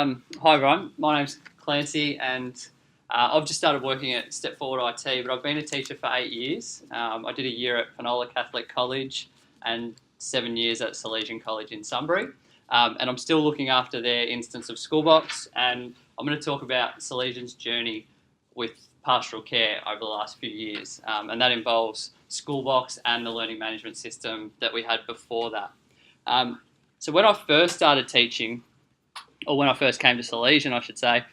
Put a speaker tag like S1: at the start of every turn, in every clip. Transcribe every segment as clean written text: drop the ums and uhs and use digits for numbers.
S1: Hi everyone, my name's Clancy and I've just started working at Step Fwd IT, but I've been a teacher for 8 years. I did a year at Catholic College and 7 years at Salesian College in Sunbury. And I'm still looking after their instance of Schoolbox, and I'm going to talk about Salesian's journey with pastoral care over the last few years. And that involves Schoolbox and the learning management system that we had before that. So when I first started teaching, or when I first came to Salesian, I should say,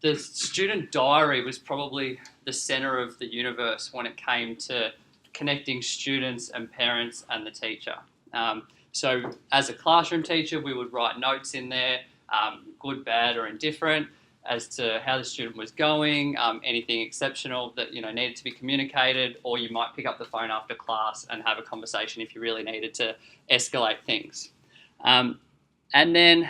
S1: the student diary was probably the centre of the universe when it came to connecting students and parents and the teacher. So as a classroom teacher, we would write notes in there, good, bad or indifferent, as to how the student was going, anything exceptional that needed to be communicated, or you might pick up the phone after class and have a conversation if you really needed to escalate things. And then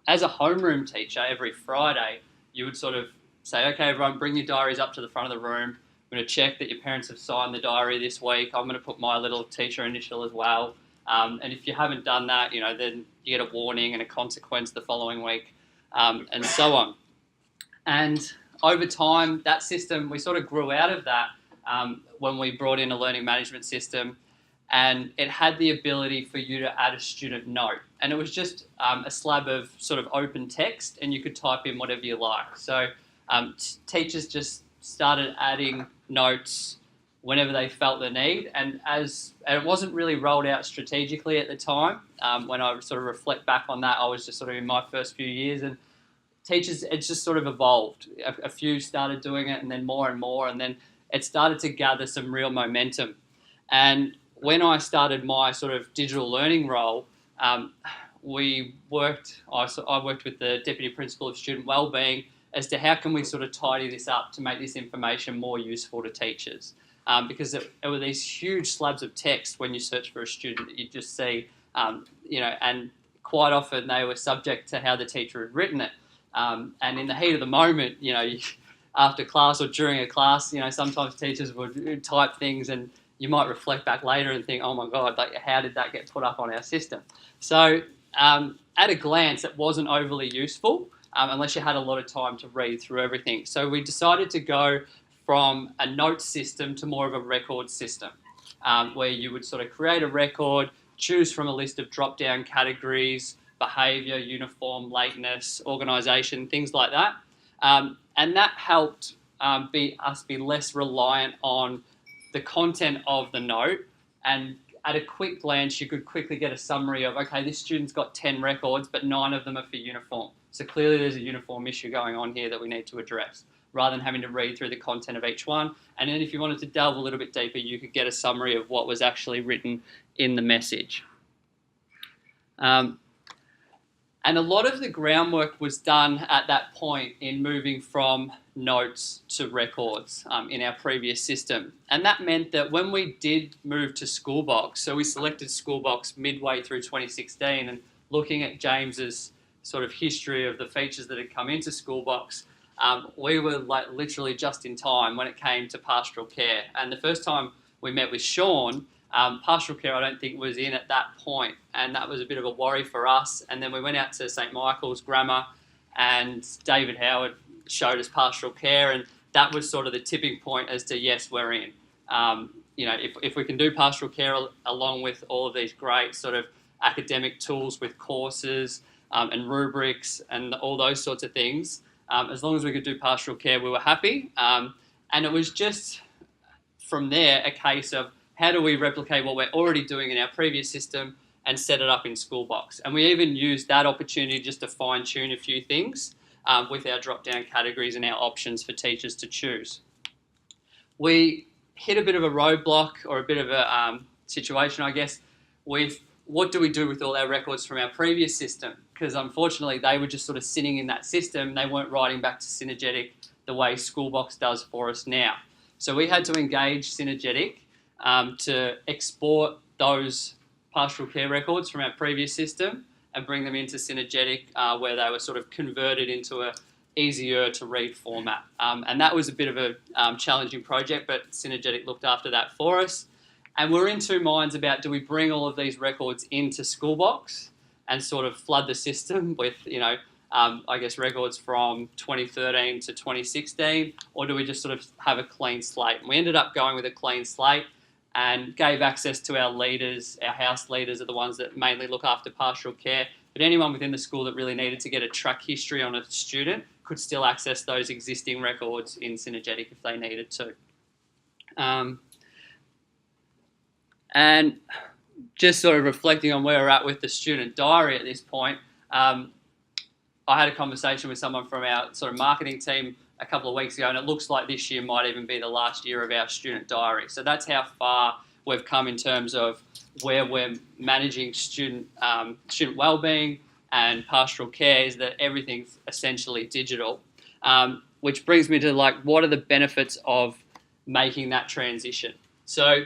S1: as a homeroom teacher, every Friday, you would sort of say, okay, everyone, bring your diaries up to the front of the room. I'm going to check that your parents have signed the diary this week. I'm going to put my little teacher initial as well. And if you haven't done that, then you get a warning and a consequence the following week, and so on. And over time, that system, we sort of grew out of that when we brought in a learning management system, and it had the ability for you to add a student note. And it was just a slab of sort of open text, and you could type in whatever you like. So teachers just started adding notes whenever they felt the need. And it wasn't really rolled out strategically at the time. When I sort of reflect back on that, I was just sort of in my first few years, and teachers, it's just sort of evolved. A few started doing it, and then more and more, and then it started to gather some real momentum. And when I started my sort of digital learning role, I worked with the Deputy Principal of Student Wellbeing as to how can we sort of tidy this up to make this information more useful to teachers. Because it were these huge slabs of text when you search for a student that you just see, and quite often they were subject to how the teacher had written it. And in the heat of the moment, after class or during a class, sometimes teachers would type things and you might reflect back later and think, oh my God, how did that get put up on our system? So at a glance, it wasn't overly useful unless you had a lot of time to read through everything. So we decided to go from a note system to more of a record system, where you would sort of create a record, choose from a list of drop-down categories, behaviour, uniform, lateness, organisation, things like that. And that helped us be less reliant on the content of the note, and at a quick glance you could quickly get a summary of, okay, this student's got 10 records but 9 of them are for uniform, so clearly there's a uniform issue going on here that we need to address, rather than having to read through the content of each one. And then if you wanted to delve a little bit deeper, you could get a summary of what was actually written in the message. And a lot of the groundwork was done at that point in moving from notes to records in our previous system. And that meant that when we did move to Schoolbox, so we selected Schoolbox midway through 2016, and looking at James's sort of history of the features that had come into Schoolbox, we were literally just in time when it came to pastoral care. And the first time we met with Sean, pastoral care I don't think was in at that point, and that was a bit of a worry for us. And then we went out to St Michael's Grammar, and David Howard showed us pastoral care, and that was sort of the tipping point as to, yes, we're in. If we can do pastoral care along with all of these great sort of academic tools with courses and rubrics and all those sorts of things, as long as we could do pastoral care, we were happy. And it was just from there a case of, how do we replicate what we're already doing in our previous system and set it up in Schoolbox? And we even used that opportunity just to fine-tune a few things with our drop-down categories and our options for teachers to choose. We hit a bit of a roadblock, or a bit of a situation, I guess, with what do we do with all our records from our previous system? Because unfortunately, they were just sort of sitting in that system. They weren't writing back to Synergetic the way Schoolbox does for us now. So we had to engage Synergetic to export those pastoral care records from our previous system and bring them into Synergetic, where they were sort of converted into a easier to read format. And that was a bit of a challenging project, but Synergetic looked after that for us. And we're in two minds about, do we bring all of these records into Schoolbox and sort of flood the system with, I guess, records from 2013 to 2016, or do we just sort of have a clean slate? And we ended up going with a clean slate and gave access to our leaders. Our house leaders are the ones that mainly look after pastoral care, but anyone within the school that really needed to get a track history on a student could still access those existing records in Synergetic if they needed to. And just sort of reflecting on where we're at with the student diary at this point, I had a conversation with someone from our sort of marketing team a couple of weeks ago, and it looks like this year might even be the last year of our student diary. So that's how far we've come in terms of where we're managing student wellbeing and pastoral care, is that everything's essentially digital, which brings me to like, what are the benefits of making that transition? So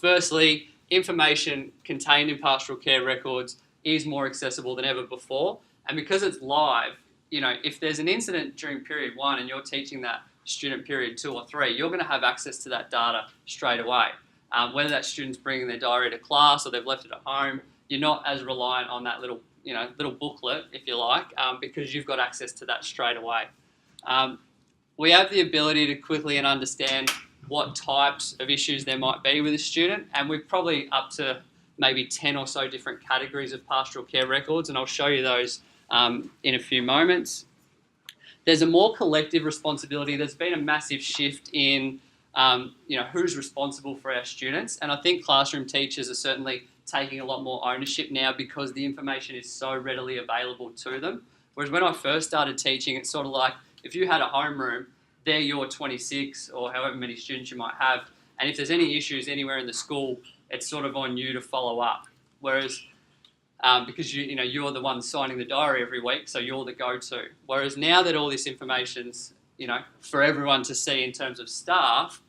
S1: firstly, information contained in pastoral care records is more accessible than ever before. And because it's live, you know, if there's an incident during period 1 and you're teaching that student period 2 or 3, you're going to have access to that data straight away. Whether that student's bringing their diary to class or they've left it at home, you're not as reliant on that little booklet, if you like, because you've got access to that straight away. We have the ability to quickly and understand what types of issues there might be with a student, and we're probably up to maybe 10 or so different categories of pastoral care records, and I'll show you those in a few moments. There's a more collective responsibility. There's been a massive shift in who's responsible for our students, and I think classroom teachers are certainly taking a lot more ownership now because the information is so readily available to them. Whereas when I first started teaching, it's sort of like, if you had a homeroom, they're your 26 or however many students you might have, and if there's any issues anywhere in the school, it's sort of on you to follow up. Whereas because you're the one signing the diary every week, so you're the go-to. Whereas now that all this information's for everyone to see in terms of staff,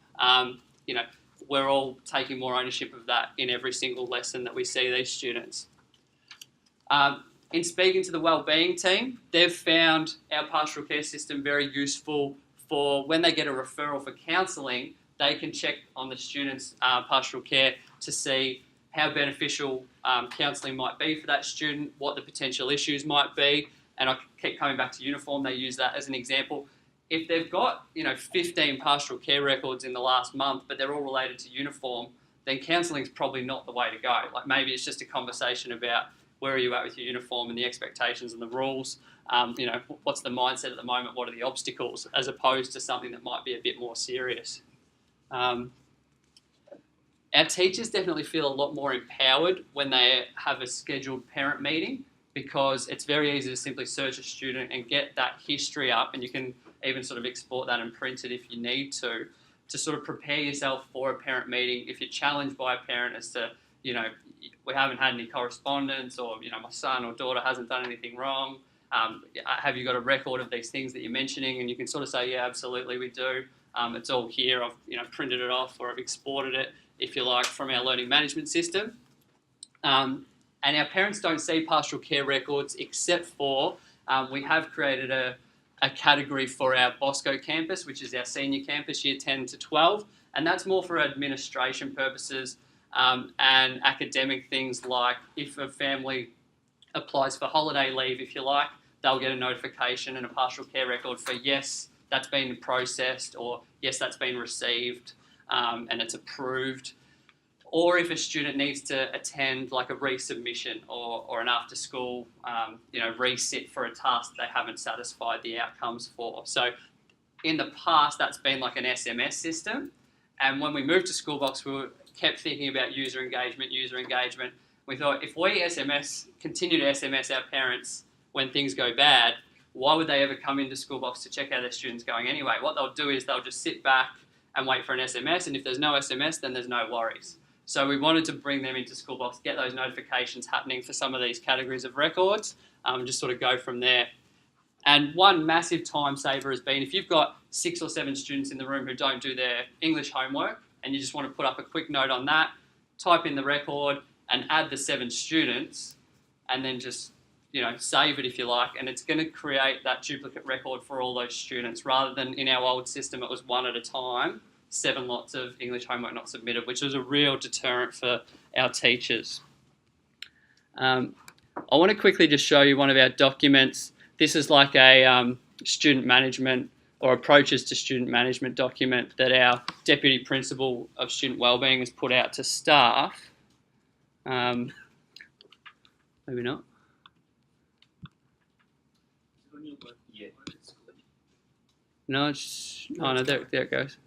S1: we're all taking more ownership of that in every single lesson that we see these students. In speaking to the wellbeing team, they've found our pastoral care system very useful for when they get a referral for counselling. They can check on the student's pastoral care to see how beneficial counselling might be for that student, what the potential issues might be, and I keep coming back to uniform. They use that as an example. If they've got 15 pastoral care records in the last month, but they're all related to uniform, then counselling is probably not the way to go. Like, maybe it's just a conversation about where are you at with your uniform and the expectations and the rules. What's the mindset at the moment? What are the obstacles? As opposed to something that might be a bit more serious. Our teachers definitely feel a lot more empowered when they have a scheduled parent meeting, because it's very easy to simply search a student and get that history up, and you can even sort of export that and print it if you need to sort of prepare yourself for a parent meeting. If you're challenged by a parent as to, we haven't had any correspondence, or, my son or daughter hasn't done anything wrong, have you got a record of these things that you're mentioning? And you can sort of say, yeah, absolutely, we do. It's all here. I've printed it off, or I've exported it, if you like, from our learning management system. And our parents don't see pastoral care records, except for we have created a category for our Bosco campus, which is our senior campus, year 10 to 12. And that's more for administration purposes and academic things, like if a family applies for holiday leave, if you like, they'll get a notification and a pastoral care record for, yes, that's been processed, or yes, that's been received and it's approved. Or if a student needs to attend like a resubmission or an after school resit for a task they haven't satisfied the outcomes for. So in the past, that's been like an SMS system. And when we moved to Schoolbox, we kept thinking about user engagement. We thought, if we continue to SMS our parents when things go bad, why would they ever come into Schoolbox to check how their student's going anyway? What they'll do is they'll just sit back and wait for an SMS, and if there's no SMS, then there's no worries. So we wanted to bring them into Schoolbox, get those notifications happening for some of these categories of records, just sort of go from there. And one massive time saver has been, if you've got 6 or 7 students in the room who don't do their English homework, and you just want to put up a quick note on that, type in the record and add the 7 students, and then just save it if you like, and it's going to create that duplicate record for all those students, rather than in our old system it was 1 at a time, 7 lots of English homework not submitted, which was a real deterrent for our teachers. I want to quickly just show you one of our documents this is like a student management or approaches to student management document that our Deputy Principal of Student Wellbeing has put out to staff. Maybe not. No, no, there it goes.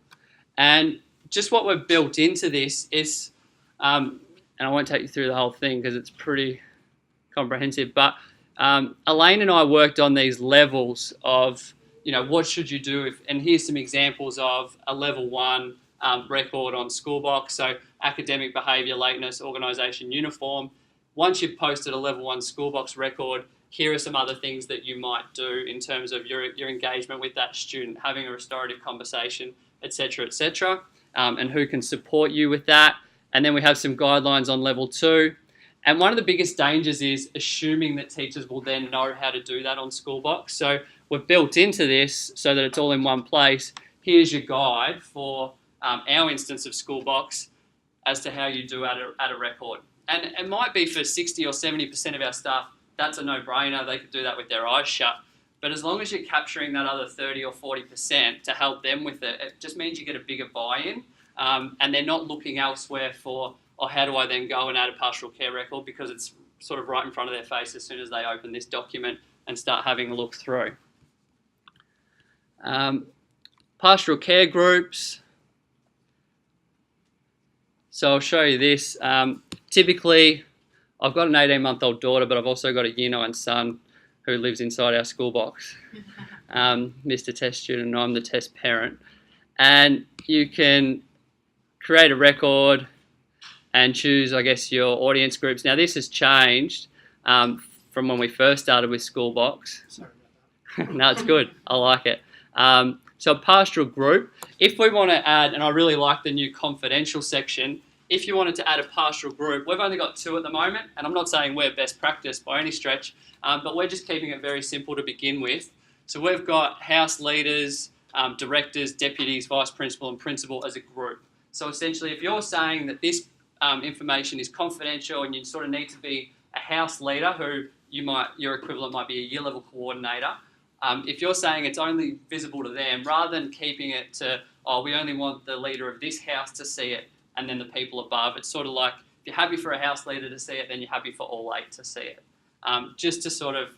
S1: And just what we've built into this is, and I won't take you through the whole thing because it's pretty comprehensive, but Elaine and I worked on these levels of, what should you do if, and here's some examples of a level 1 record on Schoolbox. So academic behaviour, lateness, organisation, uniform. Once you've posted a level 1 Schoolbox record, here are some other things that you might do in terms of your engagement with that student, having a restorative conversation, etc., etc., and who can support you with that. And then we have some guidelines on level 2. And one of the biggest dangers is assuming that teachers will then know how to do that on Schoolbox. So we've built into this so that it's all in one place. Here's your guide for our instance of Schoolbox as to how you do add a record. And it might be for 60 or 70% of our staff, that's a no-brainer. They could do that with their eyes shut. But as long as you're capturing that other 30 or 40% to help them with it, it just means you get a bigger buy-in, and they're not looking elsewhere for, how do I then go and add a pastoral care record, because it's sort of right in front of their face as soon as they open this document and start having a look through. Pastoral care groups. So I'll show you this. Typically, I've got an 18-month-old daughter, but I've also got a Year 9 son who lives inside our Schoolbox. Mr. Test Student, and I'm the test parent. And you can create a record and choose, I guess, your audience groups. Now, this has changed from when we first started with Schoolbox.
S2: Sorry about that.
S1: No, it's good. I like it. So a pastoral group, if we want to add, and I really like the new confidential section, if you wanted to add a pastoral group, we've only got 2 at the moment, and I'm not saying we're best practice by any stretch, but we're just keeping it very simple to begin with. So we've got house leaders, directors, deputies, vice principal, and principal as a group. So essentially, if you're saying that this information is confidential and you sort of need to be a house leader who your equivalent might be a year level coordinator, if you're saying it's only visible to them, rather than keeping it to, we only want the leader of this house to see it, and then the people above. It's sort of like, if you're happy for a house leader to see it, then you're happy for all 8 to see it. Just to sort of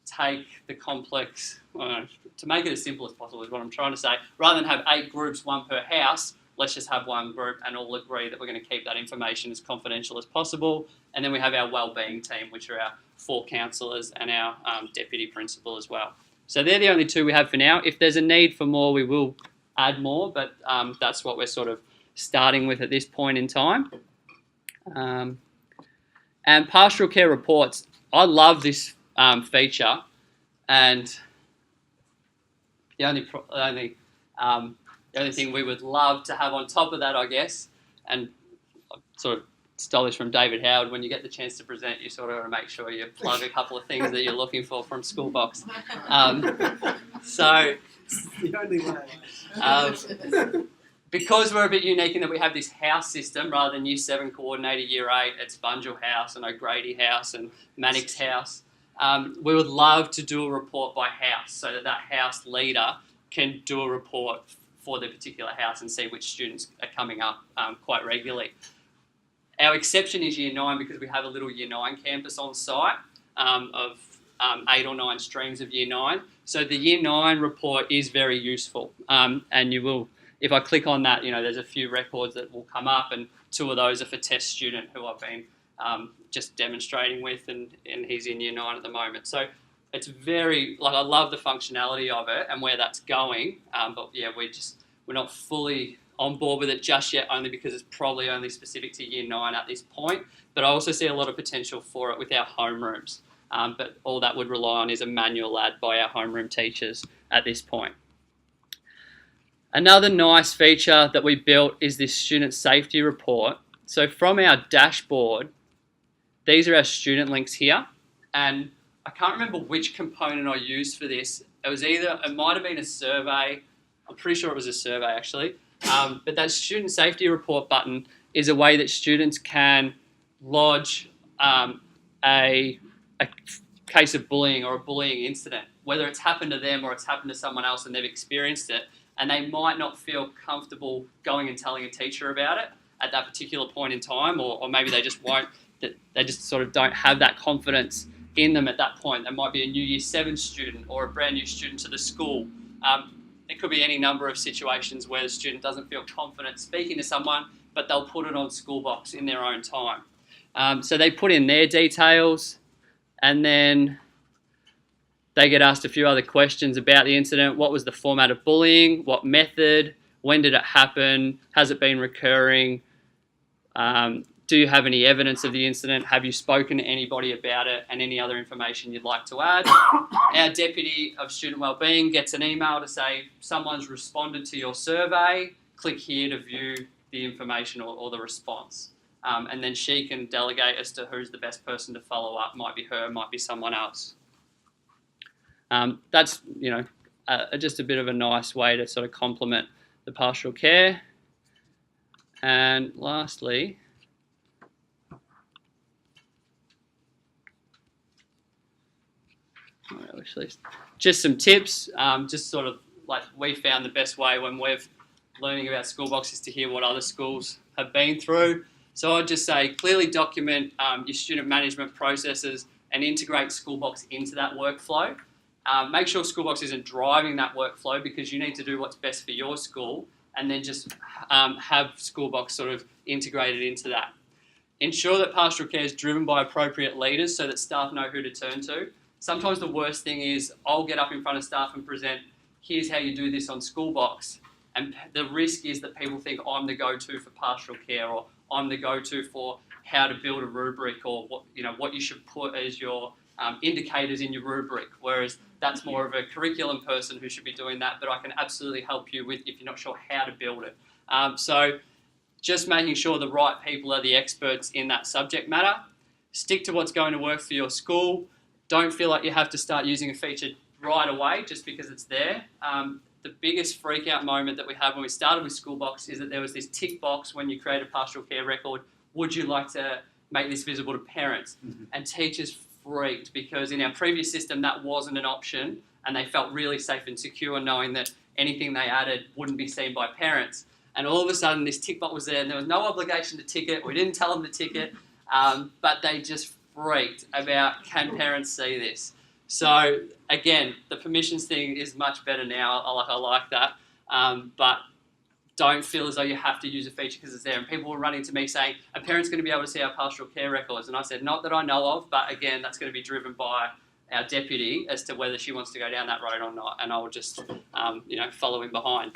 S1: take the complex, to make it as simple as possible is what I'm trying to say. Rather than have 8 groups, 1 per house, let's just have 1 group and all agree that we're going to keep that information as confidential as possible. And then we have our wellbeing team, which are our 4 counsellors and our deputy principal as well. So they're the only 2 we have for now. If there's a need for more, we will add more, but that's what we're sort of starting with at this point in time. And pastoral care reports, I love this feature, and the only thing we would love to have on top of that, I guess, and I sort of stole this from David Howard, when you get the chance to present, you sort of got to make sure you plug a couple of things that you're looking for from Schoolbox. So
S2: The only way.
S1: Because we're a bit unique in that we have this house system rather than Year 7 coordinator, Year 8, it's Bunjil House and O'Grady House and Mannix House. We would love to do a report by house so that that house leader can do a report for the particular house and see which students are coming up quite regularly. Our exception is Year 9 because we have a little Year 9 campus on site of 8 or 9 streams of Year 9. So the Year 9 report is very useful, and you will, if I click on that, there's a few records that will come up, and 2 of those are for test student who I've been just demonstrating with, and he's in Year 9 at the moment. So it's very, I love the functionality of it and where that's going, but yeah, we're not fully on board with it just yet, only because it's probably only specific to Year 9 at this point, but I also see a lot of potential for it with our homerooms. But all that would rely on is a manual add by our homeroom teachers at this point. Another nice feature that we built is this student safety report. So from our dashboard, these are our student links here, and I can't remember which component I used for this. It might have been a survey. I'm pretty sure it was a survey actually. But that student safety report button is a way that students can lodge a case of bullying or a bullying incident, whether it's happened to them or it's happened to someone else and they've experienced it, and they might not feel comfortable going and telling a teacher about it at that particular point in time, or maybe they just won't, they just sort of don't have that confidence in them at that point. They might be a new Year 7 student or a brand new student to the school. It could be any number of situations where the student doesn't feel confident speaking to someone, but they'll put it on Schoolbox in their own time. So they put in their details, and then they get asked a few other questions about the incident. What was the format of bullying? What method? When did it happen? Has it been recurring? Do you have any evidence of the incident? Have you spoken to anybody about it? And any other information you'd like to add. Our Deputy of Student Wellbeing gets an email to say, someone's responded to your survey. Click here to view the information or the response. And then she can delegate as to who's the best person to follow up. Might be her, might be someone else. That's, just a bit of a nice way to sort of complement the pastoral care. And lastly, just some tips, just sort of like we found the best way when we're learning about Schoolbox is to hear what other schools have been through. So I'd just say clearly document your student management processes and integrate Schoolbox into that workflow. Make sure Schoolbox isn't driving that workflow, because you need to do what's best for your school, and then just have Schoolbox sort of integrated into that. Ensure that pastoral care is driven by appropriate leaders so that staff know who to turn to. Sometimes the worst thing is I'll get up in front of staff and present, here's how you do this on Schoolbox. And the risk is that people think I'm the go-to for pastoral care, or I'm the go-to for how to build a rubric, or what you should put as your indicators in your rubric. Whereas that's more of a curriculum person who should be doing that, but I can absolutely help you with if you're not sure how to build it. So just making sure the right people are the experts in that subject matter. Stick to what's going to work for your school. Don't feel like you have to start using a feature right away just because it's there. The biggest freak out moment that we had when we started with Schoolbox is that there was this tick box when you create a pastoral care record. Would you like to make this visible to parents? Mm-hmm. And teachers freaked, because in our previous system that wasn't an option, and they felt really safe and secure knowing that anything they added wouldn't be seen by parents. And all of a sudden this tick box was there, and there was no obligation to tick it. We didn't tell them to tick it, but they just freaked about, can parents see this? So again, the permissions thing is much better now. I like that, but don't feel as though you have to use a feature because it's there. And people were running to me saying, are parents going to be able to see our pastoral care records? And I said, not that I know of, but again, that's going to be driven by our deputy as to whether she wants to go down that road or not, and I'll just follow in behind.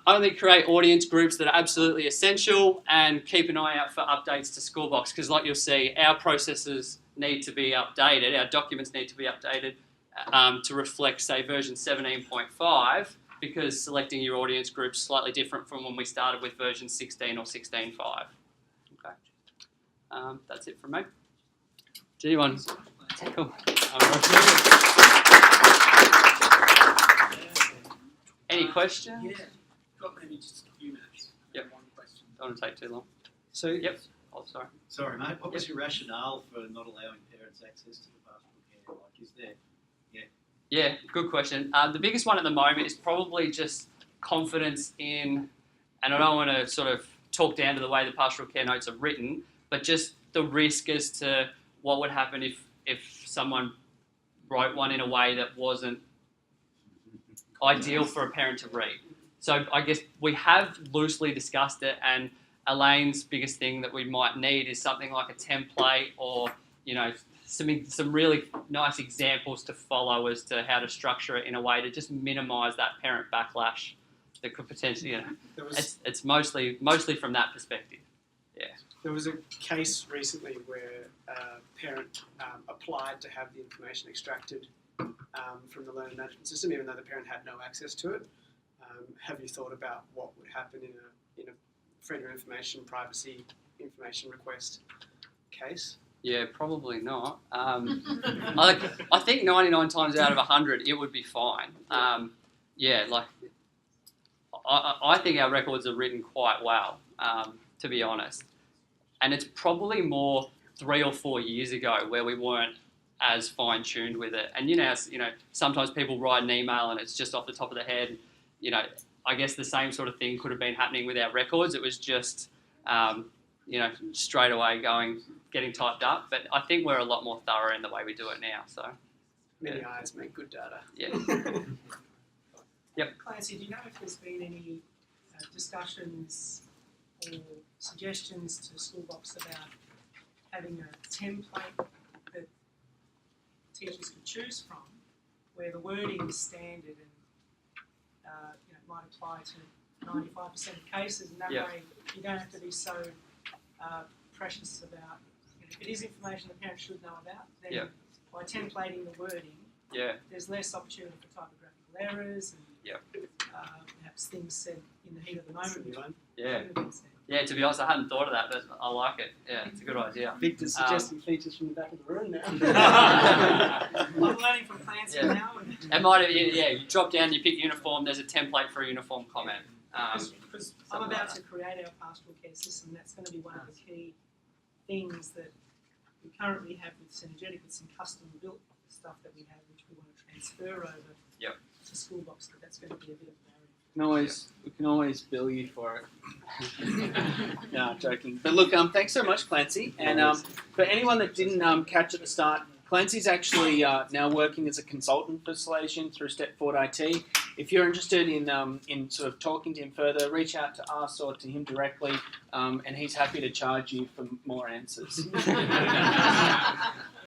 S1: Only create audience groups that are absolutely essential, and keep an eye out for updates to Schoolbox, because like you'll see, our processes need to be updated, our documents need to be updated to reflect, say, version 17.5, because selecting your audience group is slightly different from when we started with version 16 or 16.5. Okay, that's it from me. Do you want? Cool. Any questions?
S2: Yeah, got maybe just a few minutes.
S1: Yep.
S2: One question.
S1: Don't want to take too long.
S2: So,
S1: Yep. Oh, sorry.
S3: Sorry, mate. What was your rationale for not allowing parents access to the pastoral care? Like, is there?
S1: Yeah, good question. The biggest one at the moment is probably just confidence in, and I don't want to sort of talk down to the way the pastoral care notes are written, but just the risk as to what would happen if someone wrote one in a way that wasn't ideal for a parent to read. So I guess we have loosely discussed it, and Elaine's biggest thing that we might need is something like a template, or some really nice examples to follow as to how to structure it in a way to just minimise that parent backlash that could potentially, it's mostly from that perspective. Yeah.
S2: There was a case recently where a parent applied to have the information extracted from the learning management system, even though the parent had no access to it. Have you thought about what would happen in a freedom of information, privacy information request case?
S1: Yeah, probably not. I think 99 times out of 100 it would be fine. I think our records are written quite well, to be honest. And it's probably more 3 or 4 years ago where we weren't as fine-tuned with it. And sometimes people write an email and it's just off the top of the head. I guess the same sort of thing could have been happening with our records. It was just straight away getting typed up. But I think we're a lot more thorough in the way we do it now. So
S2: Many eyes make good data.
S1: yeah. Yep.
S4: Clancy, do you know if there's been any discussions or suggestions to Schoolbox about having a template that teachers could choose from, where the wording is standard and might apply to 95% of cases, and that way you don't have to be so precious about. If it is information the parents should know about, then by templating the wording, there's less opportunity for typographical errors and perhaps things said in the heat of the moment.
S1: Yeah, to be honest, I hadn't thought of that, but I like it. Yeah, it's a good idea.
S2: Victor's suggesting features from the back of the room now.
S4: I'm learning from Clancy now.
S1: It might have, you drop down, you pick uniform, there's a template for a uniform comment.
S4: Because I'm about to create our pastoral care system, that's going to be one of the key things that we currently have with Synergetic, with some custom built stuff that we have, which we want to transfer over to Schoolbox, but that's going to be a bit of a barrier.
S5: We can always bill you for it. No, joking. But look, thanks so much, Clancy. And for anyone that didn't catch at the start, Clancy's actually now working as a consultant for Salesian through Step Fwd IT. If you're interested in sort of talking to him further, reach out to us or to him directly, and he's happy to charge you for more answers.